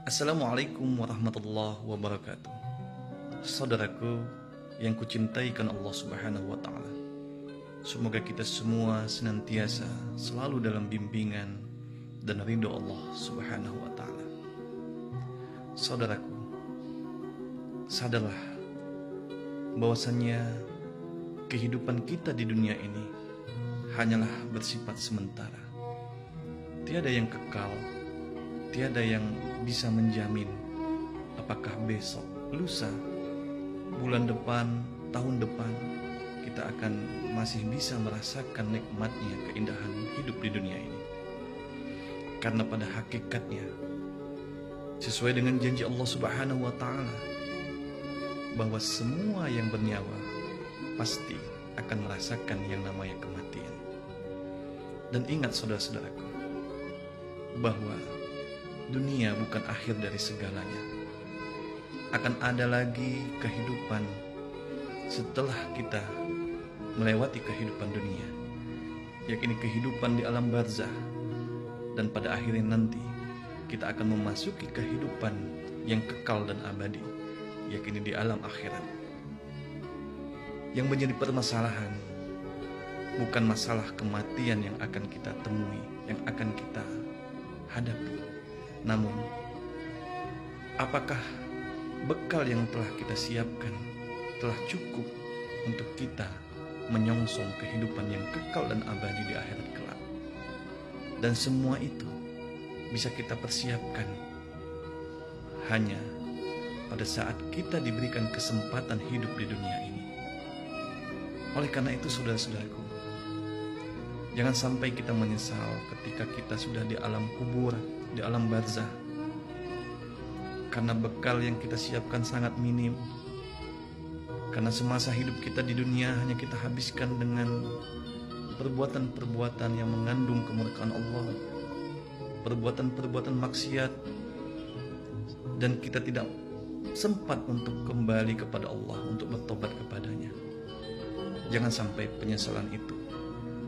Assalamualaikum warahmatullahi wabarakatuh. Saudaraku yang kucintai karena Allah Subhanahu wa taala. Semoga kita semua senantiasa selalu dalam bimbingan dan ridho Allah Subhanahu wa taala. Saudaraku, sadarlah bahwasannya kehidupan kita di dunia ini hanyalah bersifat sementara. Tiada yang kekal, tiada yang bisa menjamin apakah besok, lusa, bulan depan, tahun depan kita akan masih bisa merasakan nikmatnya keindahan hidup di dunia ini. Karena pada hakikatnya sesuai dengan janji Allah Subhanahu wa taala bahwa semua yang bernyawa pasti akan merasakan yang namanya kematian. Dan ingat saudara-saudaraku bahwa dunia bukan akhir dari segalanya. Akan ada lagi kehidupan setelah kita melewati kehidupan dunia, yakni kehidupan di alam barzah. Dan pada akhirnya nanti kita akan memasuki kehidupan yang kekal dan abadi, yakni di alam akhirat. Yang menjadi permasalahan bukan masalah kematian yang akan kita temui, yang akan kita hadapi, namun apakah bekal yang telah kita siapkan telah cukup untuk kita menyongsong kehidupan yang kekal dan abadi di akhirat kelak. Dan semua itu bisa kita persiapkan hanya pada saat kita diberikan kesempatan hidup di dunia ini. Oleh karena itu saudara-saudaraku, jangan sampai kita menyesal ketika kita sudah di alam kubur, di alam barzah, karena bekal yang kita siapkan sangat minim. Karena semasa hidup kita di dunia hanya kita habiskan dengan perbuatan-perbuatan yang mengandung kemurkaan Allah, perbuatan-perbuatan maksiat, dan kita tidak sempat untuk kembali kepada Allah, untuk bertobat kepadanya. Jangan sampai penyesalan itu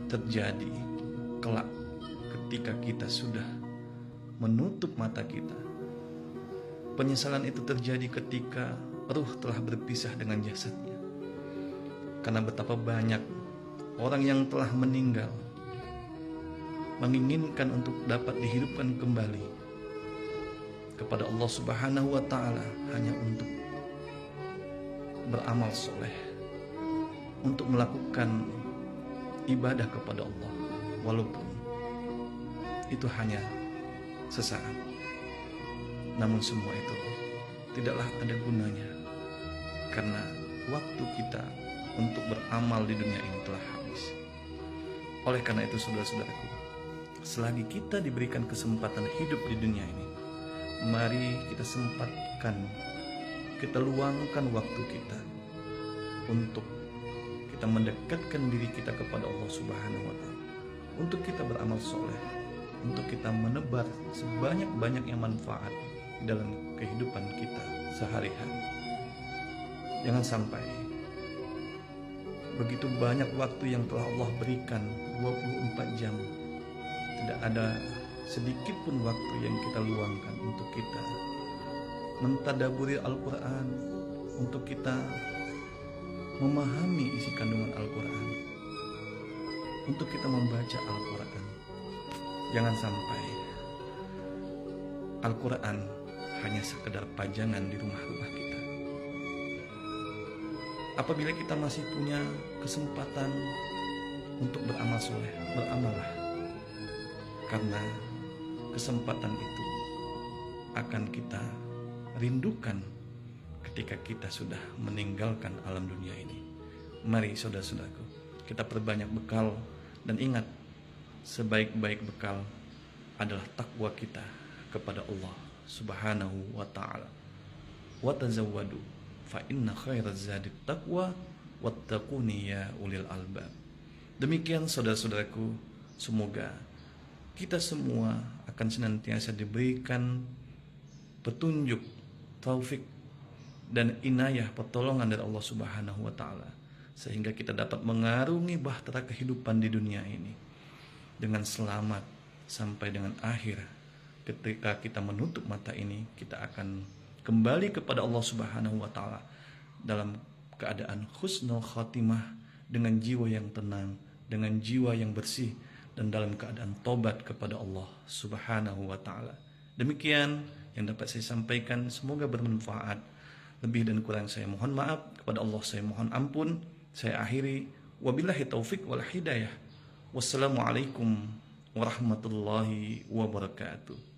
terjadi kelak ketika kita sudah menutup mata kita. Penyesalan itu terjadi ketika ruh telah berpisah dengan jasadnya. Karena betapa banyak orang yang telah meninggal menginginkan untuk dapat dihidupkan kembali kepada Allah Subhanahu wa taala hanya untuk beramal soleh, untuk melakukan ibadah kepada Allah, walaupun itu hanya sesaat. Namun semua itu tidaklah ada gunanya, karena waktu kita untuk beramal di dunia ini telah habis. Oleh karena itu saudara-saudaraku, selagi kita diberikan kesempatan hidup di dunia ini, mari kita sempatkan, kita luangkan waktu kita untuk kita mendekatkan diri kita kepada Allah Subhanahu wa taala, untuk kita beramal soleh, untuk kita menebar sebanyak-banyaknya manfaat dalam kehidupan kita sehari-hari. Jangan sampai begitu banyak waktu yang telah Allah berikan, 24 jam, tidak ada sedikit pun waktu yang kita luangkan untuk kita mentadaburi Al-Quran, untuk kita memahami isi kandungan Al-Quran, untuk kita membaca Al-Quran. Jangan sampai Al-Quran hanya sekedar pajangan di rumah-rumah kita. Apabila kita masih punya kesempatan untuk beramal soleh, beramallah, karena kesempatan itu akan kita rindukan ketika kita sudah meninggalkan alam dunia ini. Mari saudara-saudaraku, kita perbanyak bekal, dan ingat, sebaik-baik bekal adalah takwa kita kepada Allah Subhanahu wa ta'ala. Wa tazawwadu fa inna khairaz zadi taqwa wattaquni ya ulil albab. Demikian saudara-saudaraku, semoga kita semua akan senantiasa diberikan petunjuk, taufik, dan inayah, pertolongan dari Allah Subhanahu wa ta'ala, sehingga kita dapat mengarungi bahtera kehidupan di dunia ini dengan selamat sampai dengan akhir ketika kita menutup mata ini, kita akan kembali kepada Allah Subhanahu wa taala dalam keadaan husnul khatimah, dengan jiwa yang tenang, dengan jiwa yang bersih, dan dalam keadaan tobat kepada Allah Subhanahu wa taala. Demikian yang dapat saya sampaikan, semoga bermanfaat. Lebih dan kurang saya mohon maaf, kepada Allah saya mohon ampun. Saya akhiri, wabillahi taufik wal hidayah. Wassalamualaikum warahmatullahi wabarakatuh.